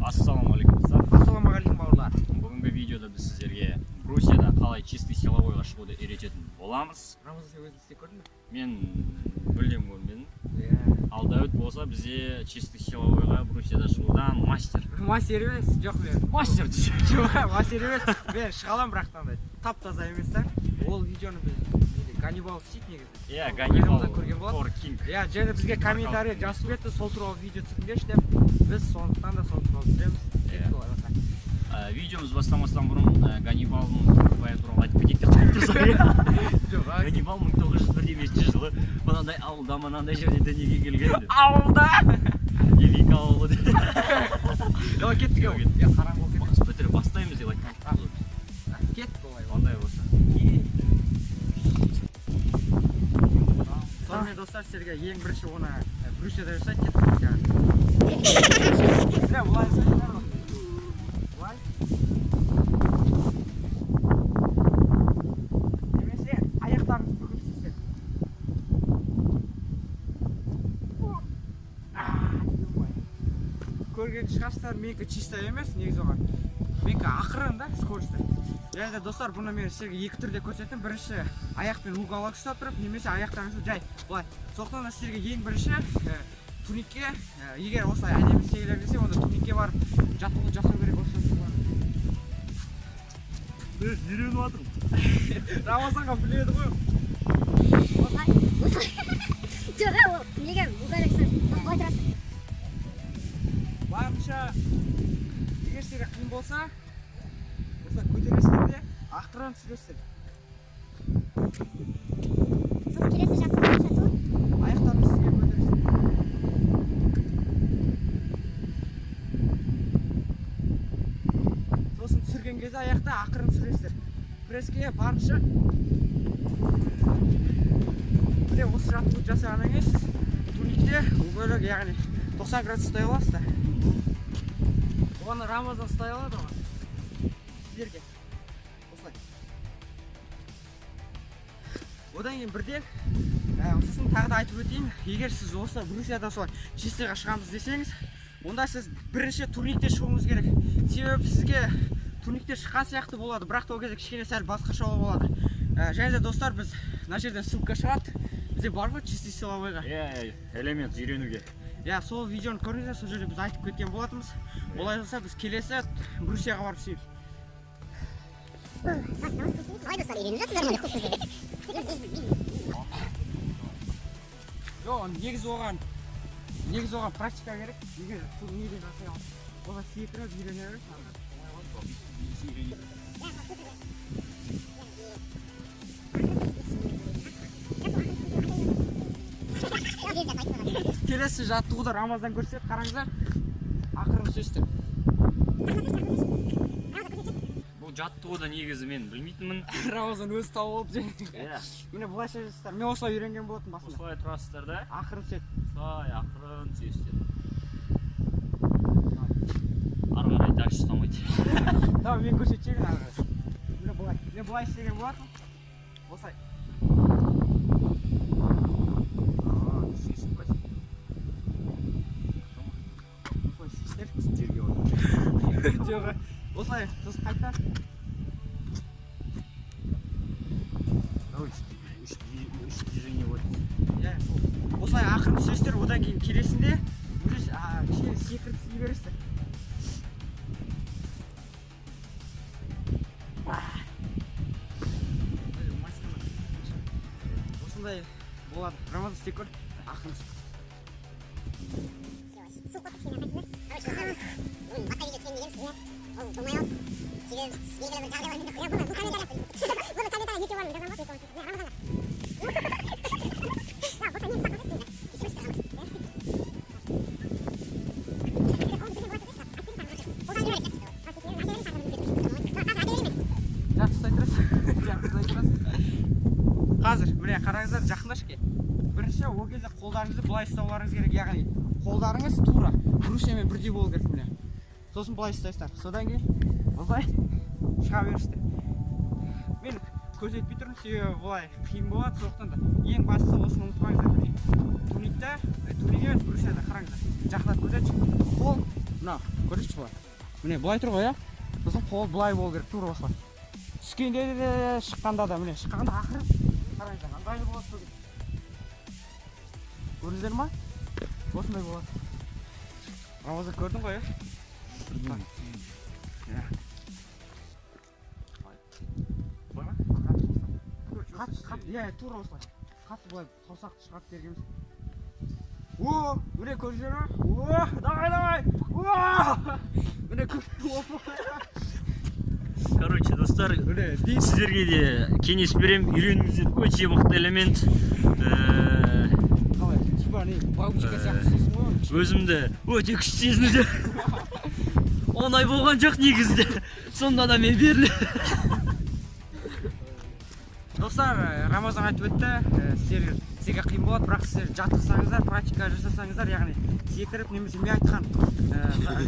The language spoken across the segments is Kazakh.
Ассалаумағалейкум қыздар. Ассалаумағалейкум бауырлар. Бүгінгі видеода біз сіздерге Брусияда қалай чистый силовойға шығуды үйрететін боламыз. Рамазан сен өзің істеп көрдің бе? Мен білем көрмедім. Ал Дәуіт болса бізде чистый силовойға Брусияда шығудан мастер. Мастер емес, жоқ мен. Мастер десе. Жоқ, мастер емес. Мен шыға аламын, бірақ та тап-таза емес та. Ол видеоны біз Ганнибал істейді негізі. Иә, Ганнибал көрген болады. Фор Кинг. Иә, және бізге комментарий жазып кетті, сол туралы видео түсіріңдерші деп. Біз сондықтан да сол туралы түсіреміз. Видеомыз бастамастан бұрын Ганнибалдың турбайы туралы айтып кетейік деп қойып тұрсақ. Ганнибал 1901 жылы мынандай ауылда, мынандай жерде дүниеге келген. Ауылда? Евика ауылы деп. Давай кеттік ау. Я қараңғы болып кетті. Бітіріп бастаймыз деп айтқан. Кеттік олай. Ондай болса. Сонымен достар, сіздерге ең бірінші оны Брусияда жасайды кеттік. Міне бұлай жасайды. Бұлай. Немесе аяқтарыңызды бүгін істейсіздер. Көрген шығарсыздар, менікі чисто емес, негізі оған. Менікі ақырын да, скорості. Және де достар, бұны мен сіздерге екі түрде көрсеттім. Бірінші аяқпен уголок ұстап тұрып, немесе аяқтарыңызды жай былай. Сондықтан да сіздерге ең бірінші турникке, егер осылай әдемі істегілер десе, онда турникке барып жаттығу жасау керек осы. Үйреніп жатырмын. Рамазанға біледі ғой. Жоқ, ол неге уголоксың? Қалай тұрасың? Барынша егер сіздерге қиын болса, осылай көтересіздер де, ақырын түсіресіздер. Сосын келесі жаттығу. Аяқтарыңызды сізге көтересіздер. Сосын түсірген кезде аяқта ақырын түсіресіздер. Преске барынша. Міне осы жаттығу жасағаннан кейін турникте уголок, яғни 90 градус ұстай аласыздар. Оны Рамазан ұстай алады ғой. Сіздерге. Осылай. Одан кейін бірден, сосын тағы да айтып өтейін, егер сіз осы Брусияда солай чистыйға шығамыз десеңіз, онда сіз бірінші турникте шығуыңыз керек. Себебі сізге турникте шыққан сияқты болады, бірақ та ол кезде кішкене сәл басқаша болады. Және де достар, біз мына жерден ссылка шығады. Бізде бар ғой чистый силовойға. Иә, элемент үйренуге. Иә, сол видеоны көріңіздер, сол жерде біз айтып кеткен болатынбыз. Олай болса біз келесі Брусияға барып істейміз. Қалай достар, үйреніп жатсыздар ма деп қойсыздар. Жоқ, негізі оған практика керек. Егер неден жасай алып, оған секіріп үйрене бересіз. Келесі жаттығуды Рамазан көрсетеді, қараңыздар. Ақырын сөстер. Бұл жаттығуды негізі мен білмейтінмін. Рамазан өзі тауып алып және. Иә. Міне бұлайша жасыздар. Мен осылай үйренген болатын басында. Осылай тұрасыздар да. Ақырын сөт. Осылай ақырын сөстер. Ары қарай дальше ұстамайды. Давай мен көрсетейін ары қарай. Міне бұлай. Мен бұлай істеген болатын. Осылай. Жоқ, осылай, сосын қайта. Үш движение болады. Осылай ақырын түсесіздер, одан кейін келесінде кішкене секіріп істей бересіздер. Осындай болады. Рамазан істеп көр, ақырын түсіп. Басқа видео түскен деген сізге ол болмай алып, себебі белгілі бір жағдайлармен де қоя бұл комментарий бұны комментарий ютубермен жазған ба? Қазір, міне қараңыздар, жақындашке. Бірінші ол кезде қолдарыңызды бұлай ұстауларыңыз керек, яғни қолдарыңыз тура Брусиямен бірдей болу керек міне. Сосын бұлай ұстайсыздар. Содан кейін осылай шыға бересіздер. Мен көрсетпей тұрмын, себебі былай қиын болады, сондықтан да ең бастысы осыны ұмытпаңыздар. Міне турникте, турник емес, брусьяда қараңыздар. Жақындатып көрсетші. Қол мына көрсетші былай. Міне былай тұр ғой, иә? Сосын қол былай болу керек, тура осылай. Түскенде де шыққанда да, міне шыққанда ақыры қараңыздар, андай болады бүгін. Көрдіңіздер ма? Осындай болады. Рамазан көрдің ғой, иә? Иә, тура осылай. Қатты былай саусақты шығарып бергенбіз. О, міне көрдіңіздер ма? О, давай! О! Міне Короче, достар, сіздерге де кеңес берем, үйреніңіздер, өте мықты элемент. Қалай, типа не, бабушка сияқты сезім ғой. Өзімді өте күшті сезінуде. Оңай болған жоқ негізінде. Сонда да мен берілі. Достар, Рамазан айтып өтті, сіздерге қиын болады, бірақ сіздер жаттықсаңыздар, практика жасасаңыздар, яғни секіріп немесе мен айтқан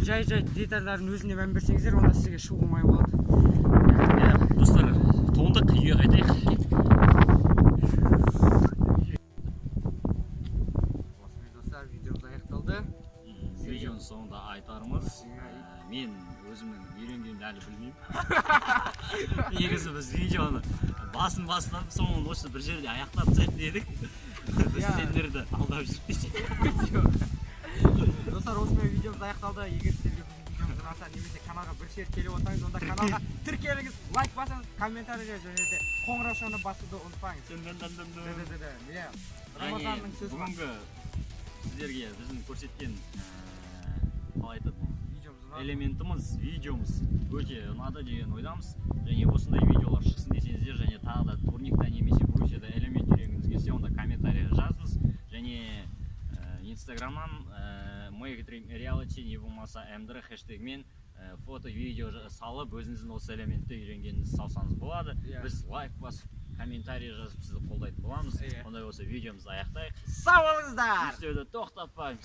жай детальдардың өзіне мән берсеңіздер, онда сізге шу оңай болады. Достар, тоңдық, үйге қайтайық. Достар, видеомыз аяқталды. Видеоның соңында айтарымыз, мен өзімнің үйренгенімді әлі білмеймін. Негізі біз видеоны басынан соңын осы бір жерде аяқтап тастайық дедік. Біз сендерді алдап жүріп десек. Достар, осымен видеомыз аяқталды. Егер сіздерге біздің видеомыз ұнаса немесе каналға бір шер келіп отырсаңыз, онда каналға тіркеліңіз, лайк басыңыз, комментарийге және де қоңырау шоуын басуды ұмытпаңыз. Рамазанның сөзі бар. Бүгінгі сіздерге біздің көрсеткен элементіміз, видеомыз өте ұнады деген ойдамыз. Және осындай видеолар шықсын десеңіздер, және тағы да турникта немесе брусьяда элемент үйренгіңіз келсе, онда комментария жазыңыз. Және инстаграмнан @reality не болмаса м3 хэштегімен фото, видео салып, өзіңіздің осы элементті үйренгеніңізді салсаңыз болады. Біз лайк басып, комментарий жазып сізді қолдайтын боламыз. Ондай осы видеомызды аяқтайық. Сау болыңыздар! Біздерді тоқтатпаймыз.